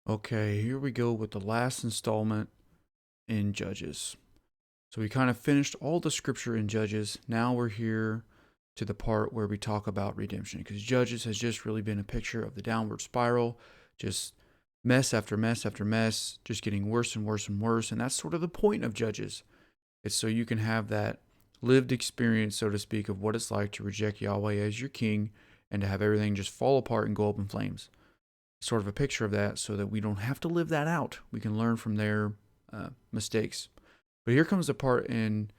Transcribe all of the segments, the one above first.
Okay, here we go with the last installment in Judges. So we kind of finished all the scripture in Judges. Now we're here to the part where we talk about redemption because Judges has just really been a picture of the downward spiral, just mess after mess after mess, just getting worse and worse and worse. And that's sort of the point of Judges. It's so you can have that lived experience, so to speak, of what it's like to reject Yahweh as your king and to have everything just fall apart and go up in flames. Sort of a picture of that so that we don't have to live that out. We can learn from their mistakes. But here comes the part in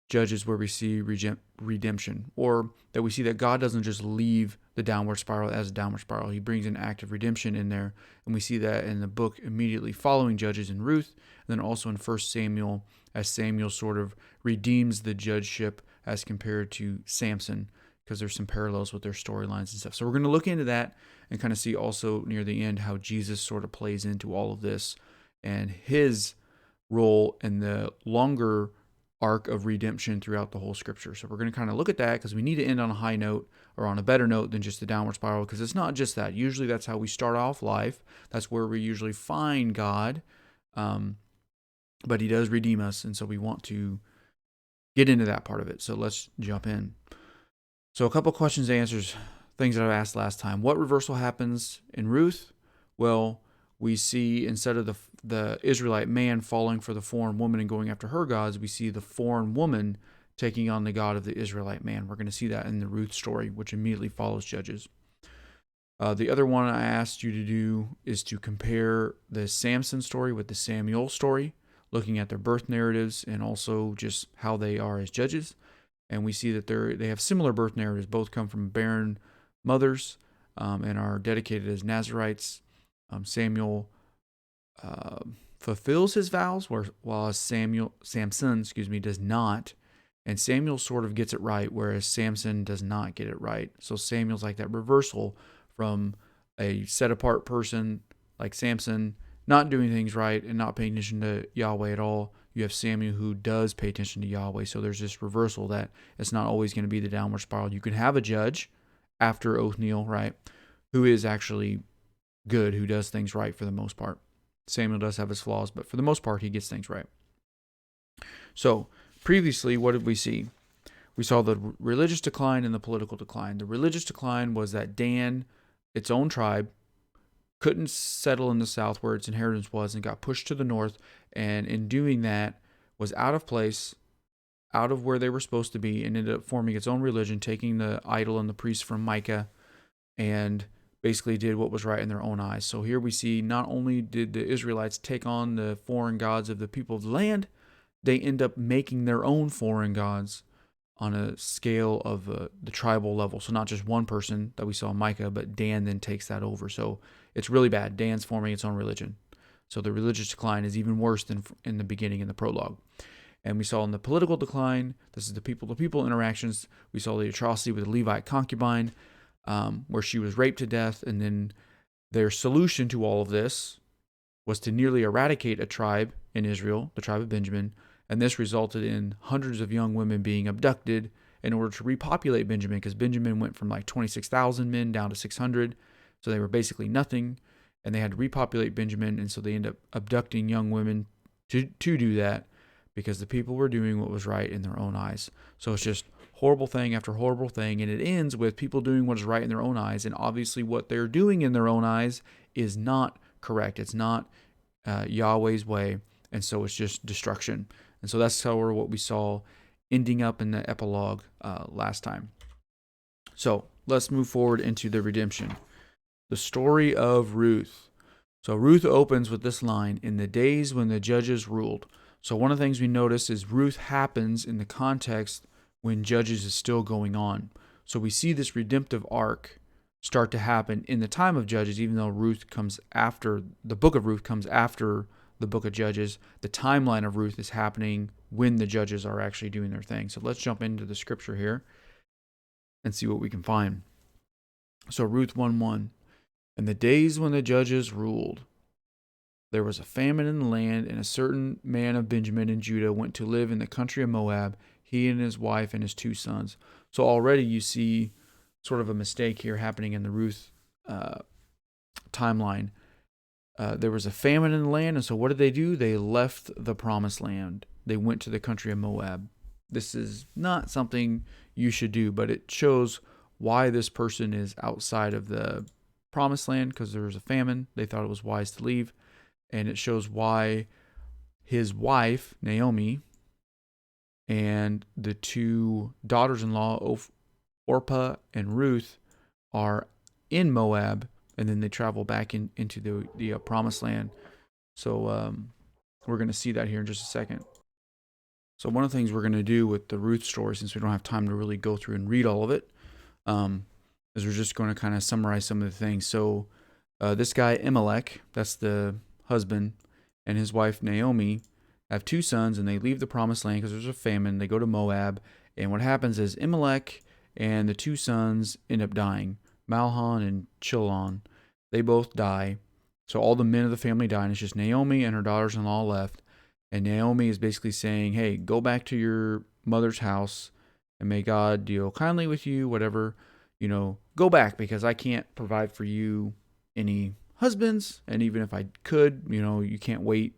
Judges where we see redemption, or that we see that God doesn't just leave the downward spiral as a downward spiral. He brings an act of redemption in there, and we see that in the book immediately following Judges in Ruth, and then also in 1 Samuel, as Samuel sort of redeems the judgeship as compared to Samson, because there's some parallels with their storylines and stuff. So we're going to look into that and kind of see also near the end how Jesus sort of plays into all of this and his role in the longer arc of redemption throughout the whole scripture. So we're going to kind of look at that because we need to end on a high note or on a better note than just the downward spiral, because it's not just that. Usually that's how we start off life. That's where we usually find God. But he does redeem us, and so we want to get into that part of it. So let's jump in. So a couple questions and answers, things that I asked last time. What reversal happens in Ruth? Well, we see instead of the Israelite man falling for the foreign woman and going after her gods, we see the foreign woman taking on the God of the Israelite man. We're going to see that in the Ruth story, which immediately follows Judges. The other one I asked you to do is to compare the Samson story with the Samuel story, looking at their birth narratives and also just how they are as judges. And we see that they have similar birth narratives. Both come from barren mothers and are dedicated as Nazarites. Samuel fulfills his vows, while Samson, does not. And Samuel sort of gets it right, whereas Samson does not get it right. So Samuel's like that reversal from a set apart person like Samson not doing things right and not paying attention to Yahweh at all. You have Samuel who does pay attention to Yahweh. So there's this reversal that it's not always going to be the downward spiral. You can have a judge after Othniel, right, who is actually good, who does things right for the most part. Samuel does have his flaws, but for the most part, he gets things right. So previously, what did we see? We saw the religious decline and the political decline. The religious decline was that Dan, its own tribe, couldn't settle in the south where its inheritance was and got pushed to the north, and in doing that was out of place, out of where they were supposed to be, and ended up forming its own religion, taking the idol and the priests from Micah, and basically did what was right in their own eyes. So here we see not only did the Israelites take on the foreign gods of the people of the land, they end up making their own foreign gods on a scale of the tribal level. So not just one person that we saw in Micah, but Dan then takes that over. So it's really bad. Dan's forming its own religion. So the religious decline is even worse than in the beginning in the prologue. And we saw in the political decline, this is the people-to-people interactions, we saw the atrocity with the Levite concubine, where she was raped to death, and then their solution to all of this was to nearly eradicate a tribe in Israel, the tribe of Benjamin, and this resulted in hundreds of young women being abducted in order to repopulate Benjamin, because Benjamin went from like 26,000 men down to 600, so they were basically nothing, and they had to repopulate Benjamin, and so they end up abducting young women to do that, because the people were doing what was right in their own eyes. So it's just horrible thing after horrible thing, and it ends with people doing what is right in their own eyes, and obviously what they're doing in their own eyes is not correct. It's not Yahweh's way, and so it's just destruction. And so that's what we saw ending up in the epilogue last time. So let's move forward into the redemption. The story of Ruth. So Ruth opens with this line, in the days when the judges ruled. So one of the things we notice is Ruth happens in the context when Judges is still going on. So we see this redemptive arc start to happen in the time of Judges, even though Ruth comes after, the book of Ruth comes after the book of Judges. The timeline of Ruth is happening when the Judges are actually doing their thing. So let's jump into the scripture here and see what we can find. So Ruth 1:1. In the days when the Judges ruled, there was a famine in the land, and a certain man of Benjamin and Judah went to live in the country of Moab, he and his wife and his 2 sons. So already you see sort of a mistake here happening in the Ruth timeline. there was a famine in the land, and so what did they do? They left the promised land. They went to the country of Moab. This is not something you should do, but it shows why this person is outside of the promised land, because there was a famine. They thought it was wise to leave, and it shows why his wife, Naomi, and the two daughters-in-law, Orpah and Ruth, are in Moab, and then they travel back into the promised land. So we're going to see that here in just a second. So one of the things we're going to do with the Ruth story, since we don't have time to really go through and read all of it, is we're just going to kind of summarize some of the things. So this guy, Elimelech, that's the husband, and his wife, Naomi, have two sons, and they leave the promised land because there's a famine. They go to Moab, and what happens is Elimelech and the two sons end up dying. Mahlon and Chilion, they both die. So all the men of the family die, and it's just Naomi and her daughters-in-law left. And Naomi is basically saying, hey, go back to your mother's house, and may God deal kindly with you, whatever. Go back, because I can't provide for you any husbands. And even if I could, you can't wait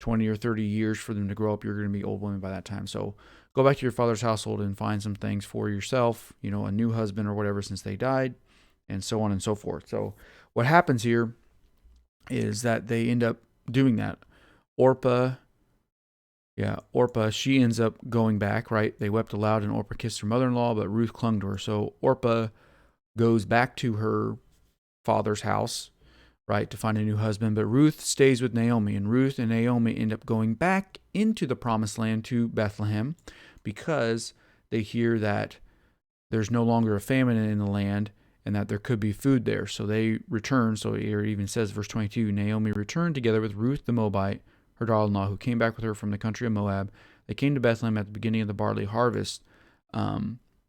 20 or 30 years for them to grow up. You're going to be old women by that time. So go back to your father's household and find some things for yourself, a new husband or whatever, since they died, and so on and so forth. So what happens here is that they end up doing that. Orpah, she ends up going back, right? They wept aloud, and Orpah kissed her mother-in-law, but Ruth clung to her. So Orpah goes back to her father's house, right, to find a new husband. But Ruth stays with Naomi, and Ruth and Naomi end up going back into the promised land to Bethlehem, because they hear that there's no longer a famine in the land and that there could be food there. So they return. So it even says, verse 22, Naomi returned together with Ruth the Moabite, her daughter-in-law, who came back with her from the country of Moab. They came to Bethlehem at the beginning of the barley harvest,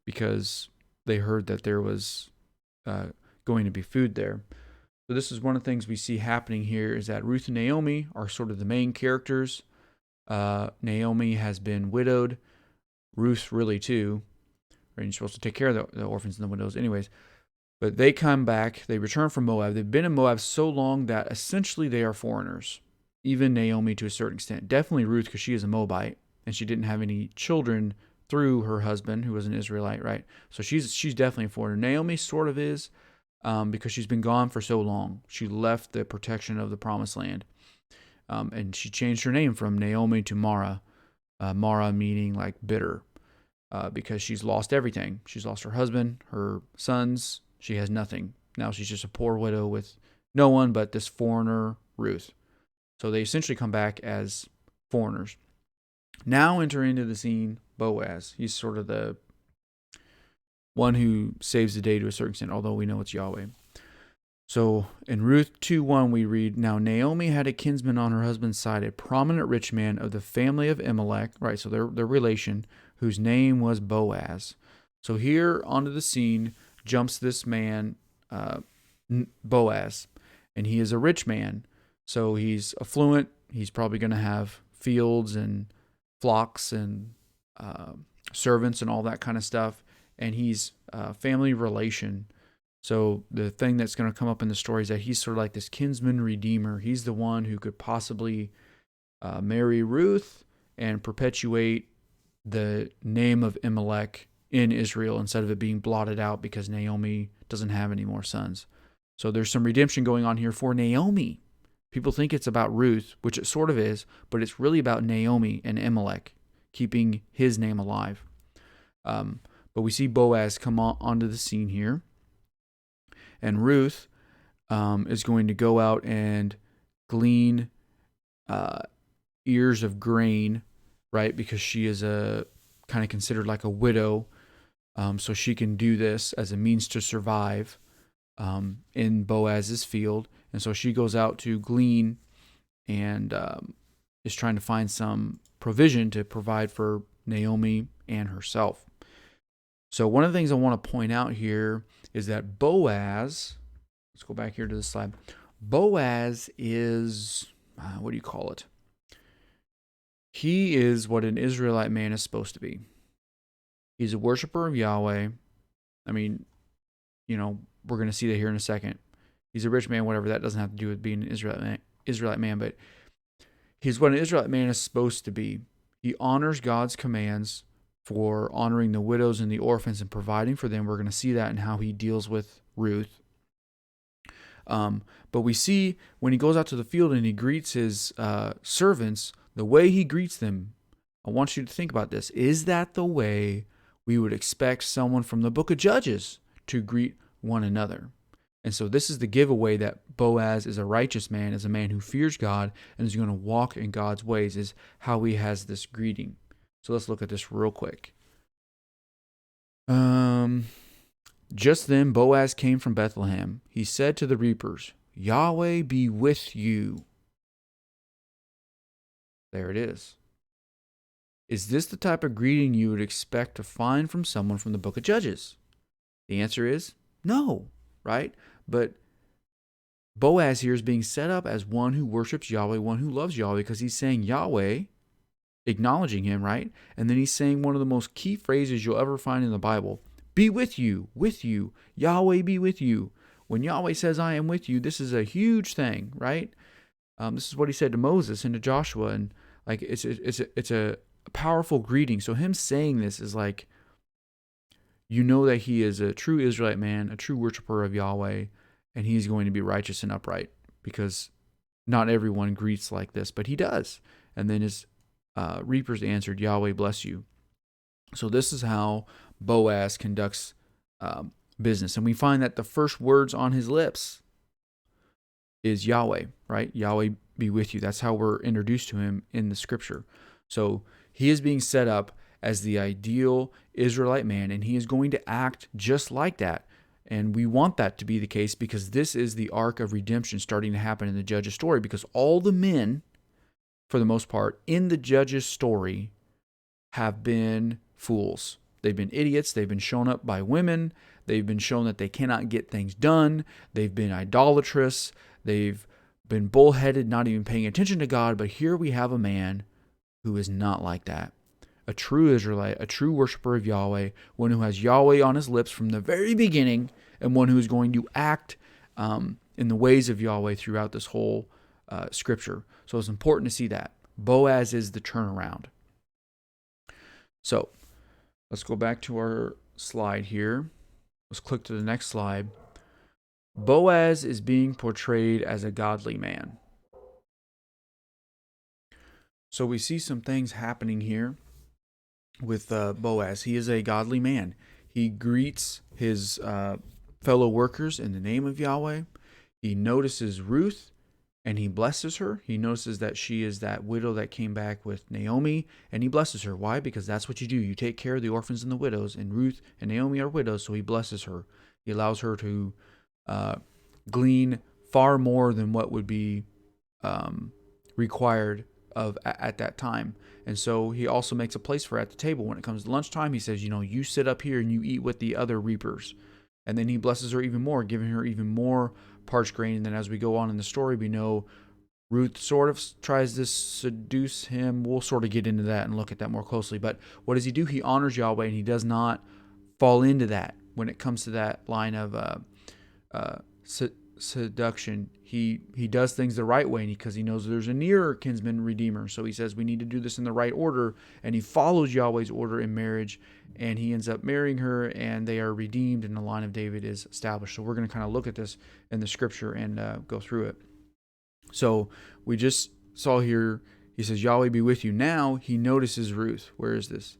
because they heard that there was going to be food there. So this is one of the things we see happening here, is that Ruth and Naomi are sort of the main characters. Naomi has been widowed. Ruth really too. Right? You're supposed to take care of the orphans and the widows anyways. But they come back. They return from Moab. They've been in Moab so long that essentially they are foreigners. Even Naomi to a certain extent. Definitely Ruth, because she is a Moabite, and she didn't have any children through her husband, who was an Israelite, right? So she's definitely a foreigner. Naomi sort of is, because she's been gone for so long. She left the protection of the promised land. And she changed her name from Naomi to Mara. Mara meaning like bitter, because she's lost everything. She's lost her husband, her sons. She has nothing. Now she's just a poor widow with no one but this foreigner, Ruth. So they essentially come back as foreigners. Now enter into the scene Boaz. He's sort of the one who saves the day to a certain extent, although we know it's Yahweh. So in Ruth 2:1 we read, now Naomi had a kinsman on her husband's side, a prominent rich man of the family of Elimelech, right? So their relation, whose name was Boaz. So here onto the scene jumps this man, Boaz, and he is a rich man. So he's affluent. He's probably going to have fields and flocks and servants and all that kind of stuff. And he's a family relation. So the thing that's going to come up in the story is that he's sort of like this kinsman redeemer. He's the one who could possibly marry Ruth and perpetuate the name of Elimelech in Israel instead of it being blotted out because Naomi doesn't have any more sons. So there's some redemption going on here for Naomi. People think it's about Ruth, which it sort of is, but it's really about Naomi and Elimelech, keeping his name alive. But we see Boaz come onto the scene here. And Ruth is going to go out and glean ears of grain, right? Because she is a kind of considered like a widow. So she can do this as a means to survive in Boaz's field. And so she goes out to glean and is trying to find some provision to provide for Naomi and herself. So one of the things I want to point out here is that Boaz, let's go back here to the slide. Boaz is, what do you call it? He is what an Israelite man is supposed to be. He's a worshiper of Yahweh. I mean, we're going to see that here in a second. He's a rich man, whatever. That doesn't have to do with being an Israelite man, but he's what an Israelite man is supposed to be. He honors God's commands for honoring the widows and the orphans and providing for them. We're going to see that in how he deals with Ruth. But we see when he goes out to the field and he greets his servants, the way he greets them, I want you to think about this. Is that the way we would expect someone from the book of Judges to greet one another? And so this is the giveaway that Boaz is a righteous man, is a man who fears God and is going to walk in God's ways, is how he has this greeting. So let's look at this real quick. Just then Boaz came from Bethlehem. He said to the reapers, Yahweh be with you. There it is. Is this the type of greeting you would expect to find from someone from the book of Judges? The answer is no, right? But Boaz here is being set up as one who worships Yahweh, one who loves Yahweh, because he's saying Yahweh, acknowledging him, right? And then he's saying one of the most key phrases you'll ever find in the Bible. Be with you, Yahweh be with you. When Yahweh says, I am with you, this is a huge thing, right? This is what he said to Moses and to Joshua, and like it's a powerful greeting. So him saying this is like, you know that he is a true Israelite man, a true worshiper of Yahweh, and he's going to be righteous and upright, because not everyone greets like this, but he does. And then his reapers answered, Yahweh bless you. So this is how Boaz conducts business. And we find that the first words on his lips is Yahweh, right? Yahweh be with you. That's how we're introduced to him in the scripture. So he is being set up as the ideal Israelite man, and he is going to act just like that. And we want that to be the case, because this is the arc of redemption starting to happen in the Judges story, because all the men, for the most part, in the Judges story have been fools. They've been idiots. They've been shown up by women. They've been shown that they cannot get things done. They've been idolatrous. They've been bullheaded, not even paying attention to God. But here we have a man who is not like that. A true Israelite, a true worshiper of Yahweh, one who has Yahweh on his lips from the very beginning, and one who is going to act in the ways of Yahweh throughout this whole scripture. So it's important to see that. Boaz is the turnaround. So let's go back to our slide here. Let's click to the next slide. Boaz is being portrayed as a godly man. So we see some things happening here with Boaz. He is a godly man. He greets his fellow workers in the name of Yahweh. He notices Ruth and he blesses her. He notices that she is that widow that came back with Naomi, and he blesses her. Why? Because that's what you do. You take care of the orphans and the widows, and Ruth and Naomi are widows, so he blesses her. He allows her to glean far more than what would be required of at that time. And so he also makes a place for her at the table. When it comes to lunchtime, he says, you sit up here and you eat with the other reapers. And then he blesses her even more, giving her even more parched grain. And then as we go on in the story, we know Ruth sort of tries to seduce him. We'll sort of get into that and look at that more closely. But what does he do? He honors Yahweh, and he does not fall into that. When it comes to that line of seduction, he does things the right way, because he knows there's a nearer kinsman redeemer. So he says we need to do this in the right order, and he follows Yahweh's order in marriage, and he ends up marrying her, and they are redeemed, and the line of David is established. So we're going to kind of look at this in the scripture and go through it. So we just saw here, he says, Yahweh be with you. Now he notices Ruth. Where is this?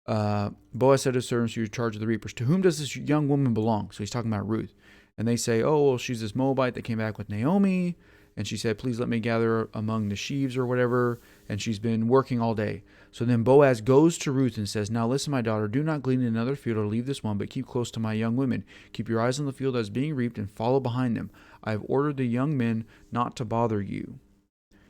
Boaz said to his servants who were in charge of the reapers, to whom does this young woman belong? So he's talking about Ruth. And they say, oh, well, she's this Moabite that came back with Naomi. And she said, please let me gather among the sheaves or whatever. And she's been working all day. So then Boaz goes to Ruth and says, now listen, my daughter, do not glean in another field or leave this one, but keep close to my young women. Keep your eyes on the field that is being reaped and follow behind them. I have ordered the young men not to bother you.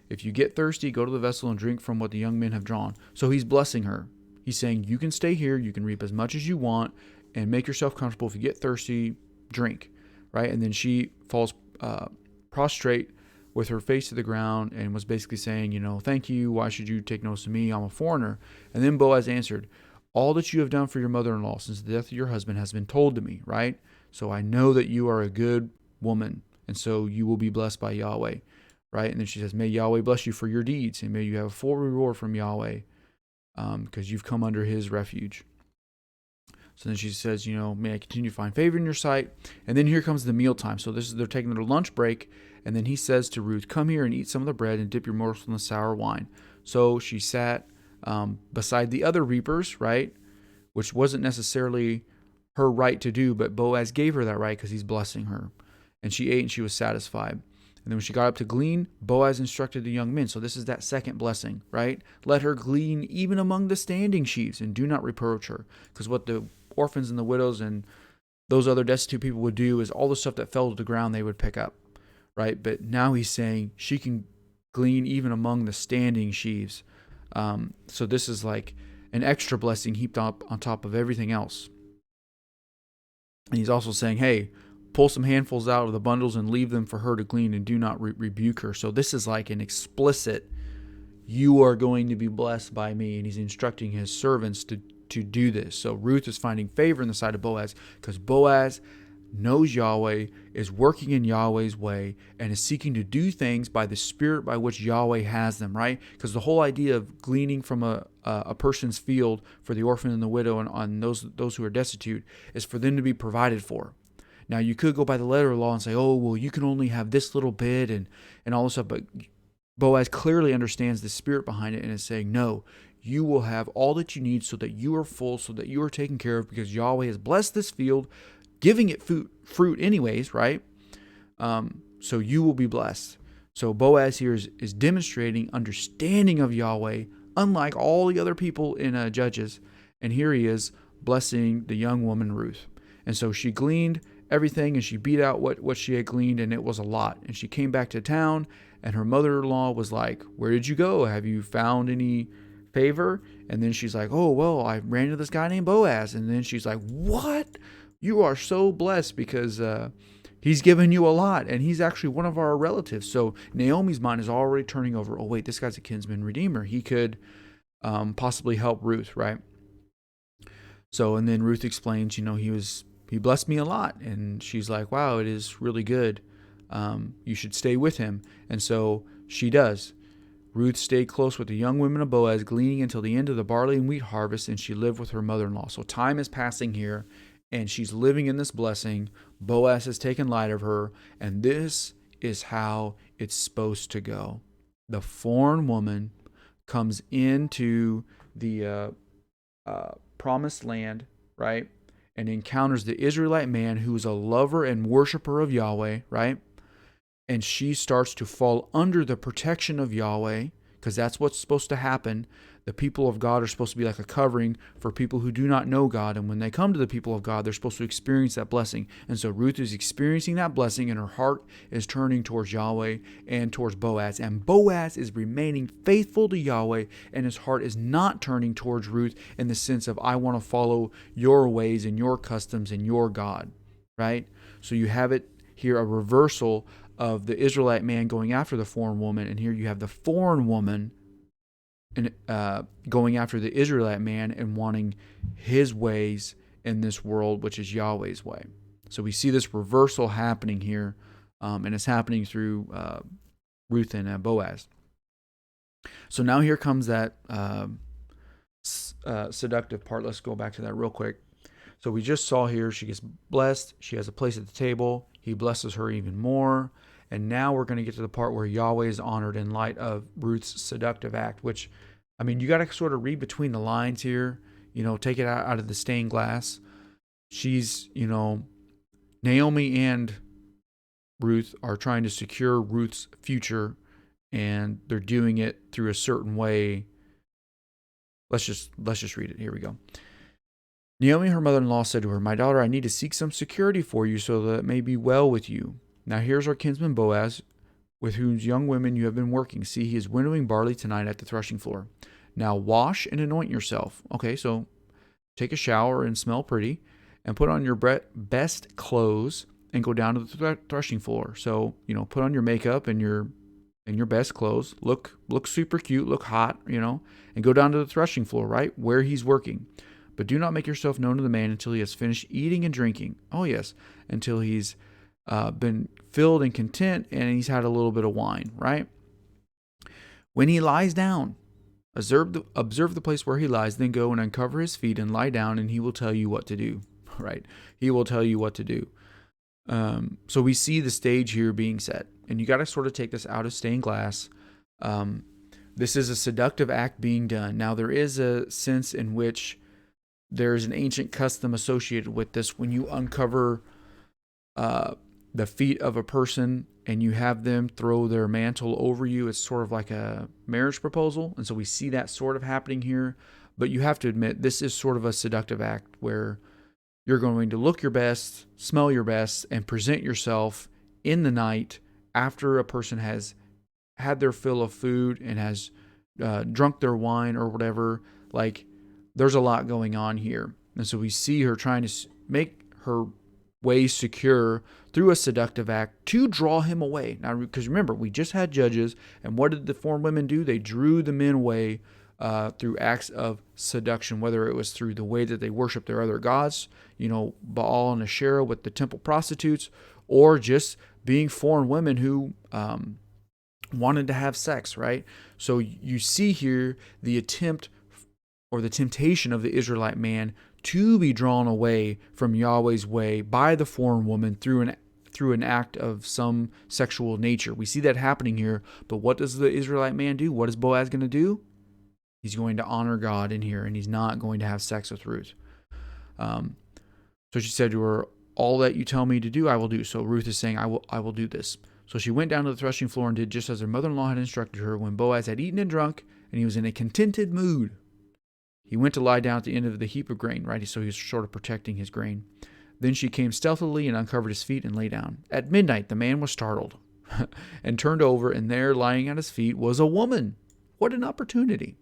If you get thirsty, go to the vessel and drink from what the young men have drawn. So he's blessing her. He's saying, you can stay here. You can reap as much as you want and make yourself comfortable. If you get thirsty, drink. Right? And then she falls prostrate with her face to the ground and was basically saying, thank you. Why should you take notice of me? I'm a foreigner. And then Boaz answered, all that you have done for your mother-in-law since the death of your husband has been told to me, right? So I know that you are a good woman. and so you will be blessed by Yahweh, right? And then she says, may Yahweh bless you for your deeds, and may you have a full reward from Yahweh, because you've come under his refuge. So then she says, may I continue to find favor in your sight. And then here comes the mealtime. So they're taking their lunch break. And then he says to Ruth, come here and eat some of the bread and dip your morsel in the sour wine. So she sat beside the other reapers, right? Which wasn't necessarily her right to do, but Boaz gave her that right because he's blessing her. And she ate and she was satisfied. And then when she got up to glean, Boaz instructed the young men. So this is that second blessing, right? Let her glean even among the standing sheaves and do not reproach her. Because what the orphans and the widows and those other destitute people would do is all the stuff that fell to the ground they would pick up, right? But now he's saying she can glean even among the standing sheaves. So this is like an extra blessing heaped up on top of everything else. And he's also saying, hey, pull some handfuls out of the bundles and leave them for her to glean, and do not rebuke her. So this is like an explicit, you are going to be blessed by me. And he's instructing his servants to do this. So Ruth is finding favor in the sight of Boaz because Boaz knows Yahweh, is working in Yahweh's way, and is seeking to do things by the Spirit by which Yahweh has them, right? Because the whole idea of gleaning from a person's field for the orphan and the widow and on those who are destitute is for them to be provided for. Now, you could go by the letter of law and say, oh, well, you can only have this little bit and all this stuff, but Boaz clearly understands the spirit behind it and is saying, no, you will have all that you need so that you are full, so that you are taken care of, because Yahweh has blessed this field, giving it fruit anyways, right? So you will be blessed. So Boaz here is demonstrating understanding of Yahweh, unlike all the other people in Judges. And here he is blessing the young woman Ruth. And so she gleaned everything, and she beat out what she had gleaned, and it was a lot. And she came back to town, and her mother-in-law was like, where did you go? Have you found any favor? And then she's like, oh, well, I ran into this guy named Boaz. And then she's like, what? You are so blessed because he's given you a lot, and he's actually one of our relatives. So Naomi's mind is already turning over, oh, wait, this guy's a kinsman redeemer. He could possibly help Ruth, right? So, and then Ruth explains, he blessed me a lot. And she's like, wow, it is really good. You should stay with him. And so she does. Ruth stayed close with the young women of Boaz, gleaning until the end of the barley and wheat harvest, and she lived with her mother-in-law. So time is passing here, and she's living in this blessing. Boaz has taken light of her, and this is how it's supposed to go. The foreign woman comes into the promised land, right, and encounters the Israelite man who is a lover and worshiper of Yahweh, right? And she starts to fall under the protection of Yahweh, because that's what's supposed to happen. The people of God are supposed to be like a covering for people who do not know God. And when they come to the people of God, they're supposed to experience that blessing. And so Ruth is experiencing that blessing, and her heart is turning towards Yahweh and towards Boaz. And Boaz is remaining faithful to Yahweh, and his heart is not turning towards Ruth in the sense of, I want to follow your ways and your customs and your God, right? So you have it here, a reversal of the Israelite man going after the foreign woman, and here you have the foreign woman going after the Israelite man and wanting his ways in this world, which is Yahweh's way. So we see this reversal happening here, and it's happening through Ruth and Boaz. So now here comes that seductive part. Let's go back to that real quick. So we just saw here she gets blessed. She has a place at the table. He blesses her even more. And now we're going to get to the part where Yahweh is honored in light of Ruth's seductive act, which, I mean, you got to sort of read between the lines here, take it out of the stained glass. She's, Naomi and Ruth are trying to secure Ruth's future, and they're doing it through a certain way. Let's just read it. Here we go. Naomi, her mother-in-law, said to her, my daughter, I need to seek some security for you so that it may be well with you. Now here's our kinsman Boaz, with whose young women you have been working. See, he is winnowing barley tonight at the threshing floor. Now wash and anoint yourself. Okay, so take a shower and smell pretty, and put on your best clothes and go down to the threshing floor. So, put on your makeup and your best clothes. Look super cute, look hot, and go down to the threshing floor, right, where he's working. But do not make yourself known to the man until he has finished eating and drinking. Oh, yes, until he's been filled and content, and he's had a little bit of wine, right? When he lies down, observe the place where he lies, then go and uncover his feet and lie down, and he will tell you what to do, right? He will tell you what to do. So we see the stage here being set, and you got to sort of take this out of stained glass. This is a seductive act being done. Now, there is a sense in which there's an ancient custom associated with this. When you uncover the feet of a person and you have them throw their mantle over you, it's sort of like a marriage proposal. And so we see that sort of happening here. But you have to admit, this is sort of a seductive act where you're going to look your best, smell your best, and present yourself in the night after a person has had their fill of food and has drunk their wine or whatever. Like, there's a lot going on here. And so we see her trying to make her way secure through a seductive act to draw him away. Now, because remember, we just had judges, and what did the foreign women do? They drew the men away through acts of seduction, whether it was through the way that they worship their other gods, Baal and Asherah with the temple prostitutes, or just being foreign women who wanted to have sex, right? So you see here the attempt or the temptation of the Israelite man to be drawn away from Yahweh's way by the foreign woman through an act of some sexual nature. We see that happening here, but what does the Israelite man do? What is Boaz going to do? He's going to honor God in here, and he's not going to have sex with Ruth. So she said to her, "All that you tell me to do, I will do." So Ruth is saying, I will do this. So she went down to the threshing floor and did just as her mother-in-law had instructed her. When Boaz had eaten and drunk, and he was in a contented mood, he went to lie down at the end of the heap of grain, right? So he was sort of protecting his grain. Then she came stealthily and uncovered his feet and lay down. At midnight, the man was startled and turned over, and there, lying at his feet, was a woman. What an opportunity.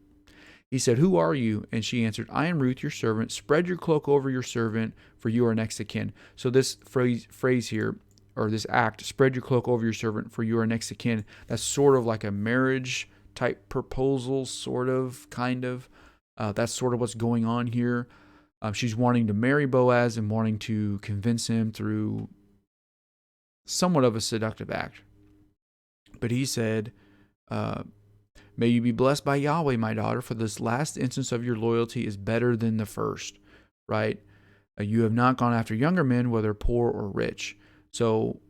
He said, "Who are you?" And she answered, "I am Ruth, your servant. Spread your cloak over your servant, for you are next of kin." So this phrase here, or this act, "spread your cloak over your servant, for you are next of kin," that's sort of like a marriage type proposal, sort of, kind of. That's sort of what's going on here. She's wanting to marry Boaz and wanting to convince him through somewhat of a seductive act. But he said, "May you be blessed by Yahweh, my daughter, for this last instance of your loyalty is better than the first," right? You have not gone after younger men, whether poor or rich. So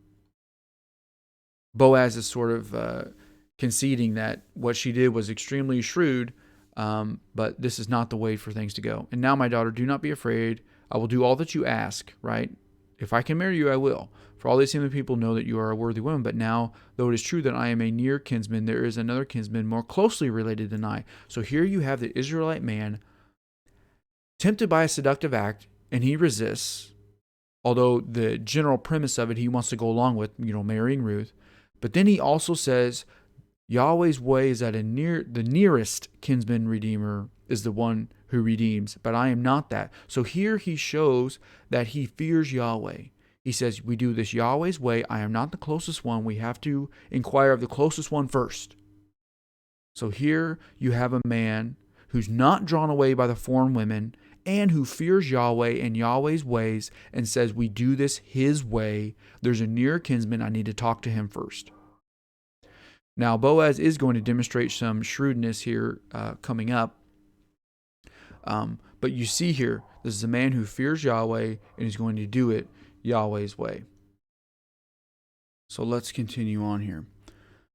Boaz is sort of conceding that what she did was extremely shrewd, but this is not the way for things to go. "And now, my daughter, do not be afraid. I will do all that you ask," right? "If I can marry you, I will. For all these human people know that you are a worthy woman. But now, though it is true that I am a near kinsman, there is another kinsman more closely related than I." So here you have the Israelite man tempted by a seductive act, and he resists. Although the general premise of it, he wants to go along with, marrying Ruth. But then he also says, Yahweh's way is that the nearest kinsman redeemer is the one who redeems, but I am not that. So here he shows that he fears Yahweh. He says, we do this Yahweh's way. I am not the closest one. We have to inquire of the closest one first. So here you have a man who's not drawn away by the foreign women and who fears Yahweh and Yahweh's ways and says, we do this his way. There's a near kinsman. I need to talk to him first. Now, Boaz is going to demonstrate some shrewdness here coming up. But you see here, this is a man who fears Yahweh and is going to do it Yahweh's way. So let's continue on here.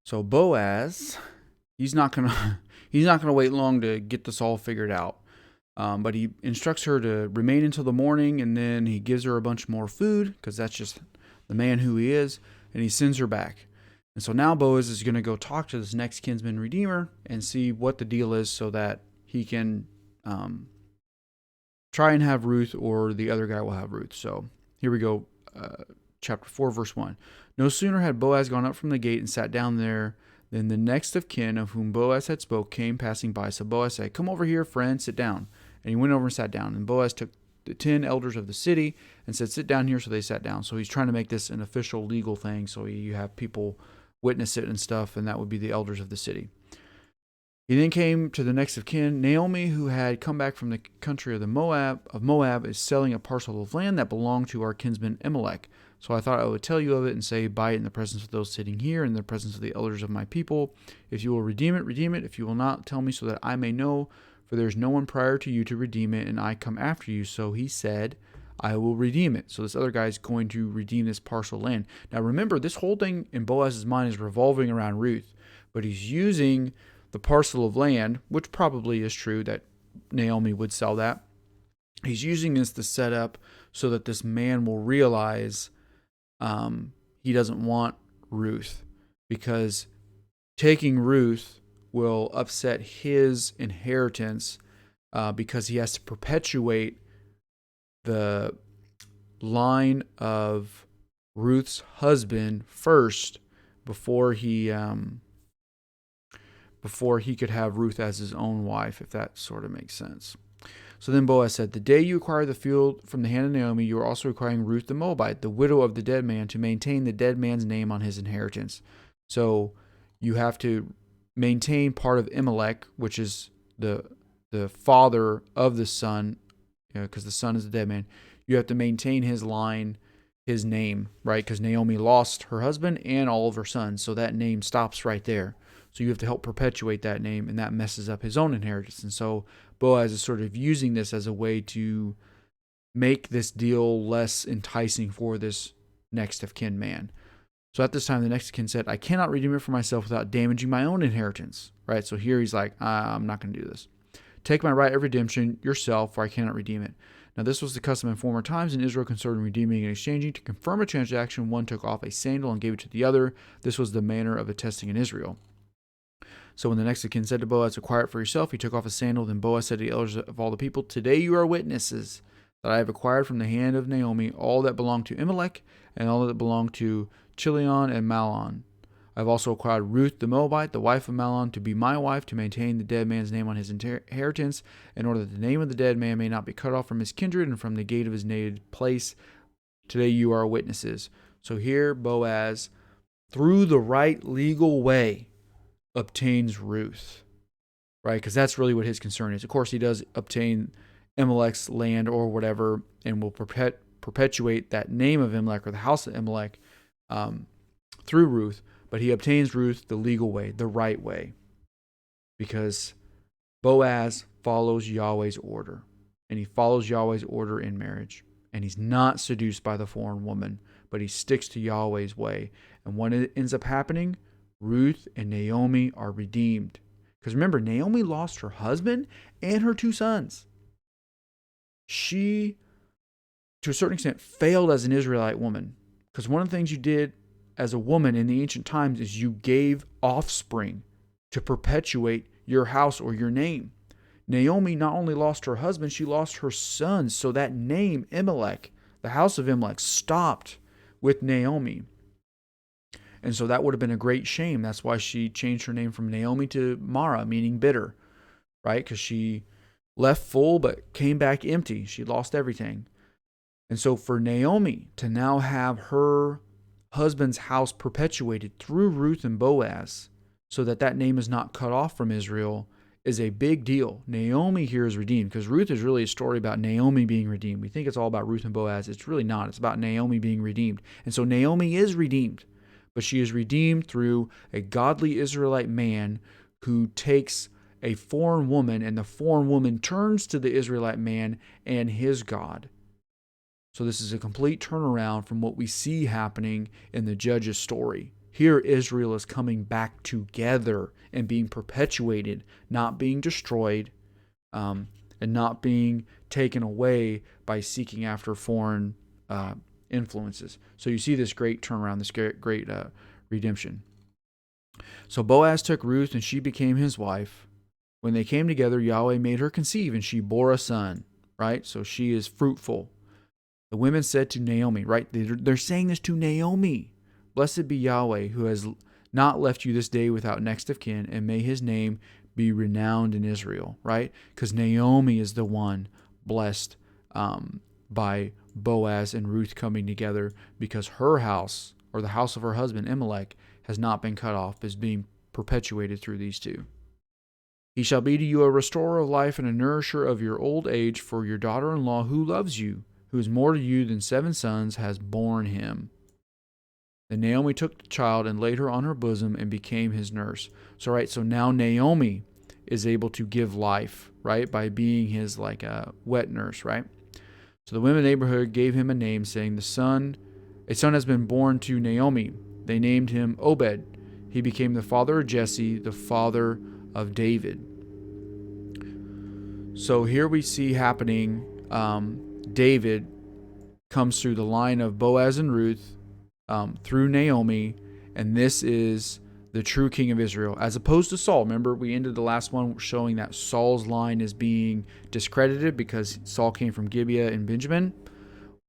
So Boaz, he's not gonna wait long to get this all figured out. But he instructs her to remain until the morning, and then he gives her a bunch more food because that's just the man who he is, and he sends her back. And so now Boaz is going to go talk to this next kinsman redeemer and see what the deal is so that he can try and have Ruth, or the other guy will have Ruth. So here we go, chapter 4, verse 1. No sooner had Boaz gone up from the gate and sat down there than the next of kin of whom Boaz had spoke came passing by. So Boaz said, "Come over here, friend, sit down." And he went over and sat down. And Boaz took the 10 elders of the city and said, "Sit down here." So they sat down. So he's trying to make this an official legal thing. So you have people witness it and stuff, and that would be the elders of the city. He then came to the next of kin. Naomi, who had come back from the country of Moab, is selling a parcel of land that belonged to our kinsman Elimelech. So I thought I would tell you of it and say, buy it in the presence of those sitting here, in the presence of the elders of my people. If you will redeem it, redeem it. If you will not, tell me so that I may know, for there is no one prior to you to redeem it, and I come after you. So he said, I will redeem it. So this other guy is going to redeem this parcel of land. Now remember, this whole thing in Boaz's mind is revolving around Ruth, but he's using the parcel of land, which probably is true that Naomi would sell that. He's using this to set up so that this man will realize he doesn't want Ruth, because taking Ruth will upset his inheritance, because he has to perpetuate the line of Ruth's husband first before he could have Ruth as his own wife, if that sort of makes sense. So then Boaz said, the day you acquire the field from the hand of Naomi, you are also requiring Ruth the Moabite, the widow of the dead man, to maintain the dead man's name on his inheritance. So you have to maintain part of Elimelech, which is the father of the son, because the son is the dead man. You have to maintain his line, his name, right? Because Naomi lost her husband and all of her sons, so that name stops right there. So you have to help perpetuate that name, and that messes up his own inheritance. And so Boaz is sort of using this as a way to make this deal less enticing for this next of kin man. So at this time, the next of kin said, I cannot redeem it for myself without damaging my own inheritance. Right? So here he's like, I'm not going to do this. Take my right of redemption yourself, for I cannot redeem it. Now this was the custom in former times in Israel concerning redeeming and exchanging. To confirm a transaction, one took off a sandal and gave it to the other. This was the manner of attesting in Israel. So when the next of kin said to Boaz, acquire it for yourself, he took off a sandal. Then Boaz said to the elders of all the people, today you are witnesses that I have acquired from the hand of Naomi all that belonged to Elimelech and all that belonged to Chilion and Mahlon. I have also acquired Ruth the Moabite, the wife of Mahlon, to be my wife, to maintain the dead man's name on his inheritance, in order that the name of the dead man may not be cut off from his kindred and from the gate of his native place. Today you are witnesses. So here Boaz, through the right legal way, obtains Ruth, right? Because that's really what his concern is. Of course, he does obtain Elimelech's land or whatever, and will perpetuate that name of Elimelech or the house of Elimelech through Ruth. But he obtains Ruth the legal way, the right way, because Boaz follows Yahweh's order, and he follows Yahweh's order in marriage, and he's not seduced by the foreign woman, but he sticks to Yahweh's way. And what ends up happening, Ruth and Naomi are redeemed. Because remember, Naomi lost her husband and her two sons. She, to a certain extent, failed as an Israelite woman. Because one of the things you did as a woman in the ancient times is you gave offspring to perpetuate your house or your name. Naomi not only lost her husband, she lost her sons. So that name, Elimelech, the house of Elimelech, stopped with Naomi. And so that would have been a great shame. That's why she changed her name from Naomi to Mara, meaning bitter, right? Because she left full but came back empty. She lost everything. And so for Naomi to now have her husband's house perpetuated through Ruth and Boaz, so that that name is not cut off from Israel, is a big deal. Naomi here is redeemed, because Ruth is really a story about Naomi being redeemed. We think it's all about Ruth and Boaz. It's really not. It's about Naomi being redeemed. And so Naomi is redeemed, but she is redeemed through a godly Israelite man who takes a foreign woman, and the foreign woman turns to the Israelite man and his God. So this is a complete turnaround from what we see happening in the Judges story. Here Israel is coming back together and being perpetuated, not being destroyed, and not being taken away by seeking after foreign influences. So you see this great turnaround, this great redemption. So Boaz took Ruth, and she became his wife. When they came together, Yahweh made her conceive, and she bore a son, right? So she is fruitful. The women said to Naomi, right? They're saying this to Naomi. Blessed be Yahweh, who has not left you this day without next of kin, and may his name be renowned in Israel, right? Because Naomi is the one blessed by Boaz and Ruth coming together, because her house, or the house of her husband, Elimelech, has not been cut off, is being perpetuated through these two. He shall be to you a restorer of life and a nourisher of your old age for your daughter-in-law who loves you, who is more to you than 7 sons, has borne him. Then Naomi took the child and laid her on her bosom and became his nurse. So now Naomi is able to give life, right, by being his like a wet nurse, right? So the women in the neighborhood gave him a name, saying, a son has been born to Naomi. They named him Obed. He became the father of Jesse, the father of David. So here we see happening, David comes through the line of Boaz and Ruth, through Naomi, and this is the true king of Israel, as opposed to Saul. Remember, we ended the last one showing that Saul's line is being discredited because Saul came from Gibeah and Benjamin.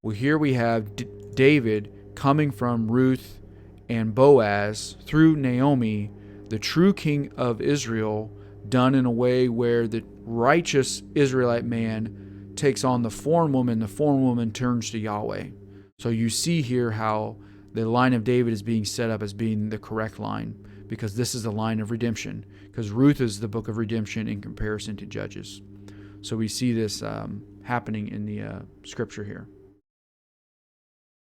Well, here we have David coming from Ruth and Boaz through Naomi, the true king of Israel, done in a way where the righteous Israelite man takes on the foreign woman turns to Yahweh. So you see here how the line of David is being set up as being the correct line, because this is the line of redemption, because Ruth is the book of redemption in comparison to Judges. So we see this happening in the scripture here.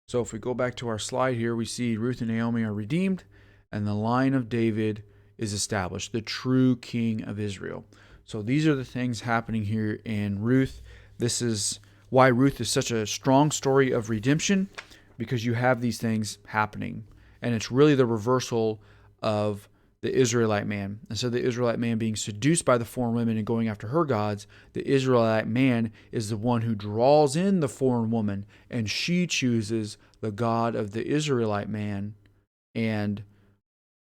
So if we go back to our slide here, we see Ruth and Naomi are redeemed, and the line of David is established, the true king of Israel. So these are the things happening here in Ruth. This is why Ruth is such a strong story of redemption, because you have these things happening. And it's really the reversal of the Israelite man. And so the Israelite man being seduced by the foreign women and going after her gods, the Israelite man is the one who draws in the foreign woman, and she chooses the God of the Israelite man, and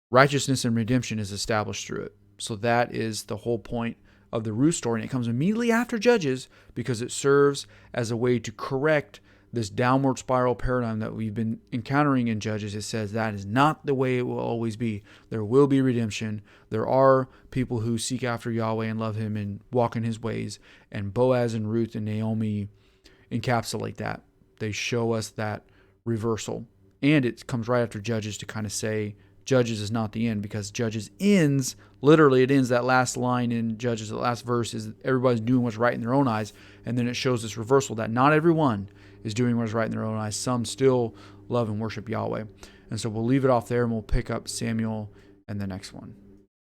righteousness and redemption is established through it. So that is the whole point of the Ruth story. And it comes immediately after Judges because it serves as a way to correct this downward spiral paradigm that we've been encountering in Judges. It says that is not the way it will always be. There will be redemption. There are people who seek after Yahweh and love him and walk in his ways. And Boaz and Ruth and Naomi encapsulate that. They show us that reversal. And it comes right after Judges to kind of say Judges is not the end, because Judges ends, literally it ends, that last line in Judges, the last verse is everybody's doing what's right in their own eyes. And then it shows this reversal that not everyone is doing what's right in their own eyes. Some still love and worship Yahweh. And so we'll leave it off there and we'll pick up Samuel in the next one.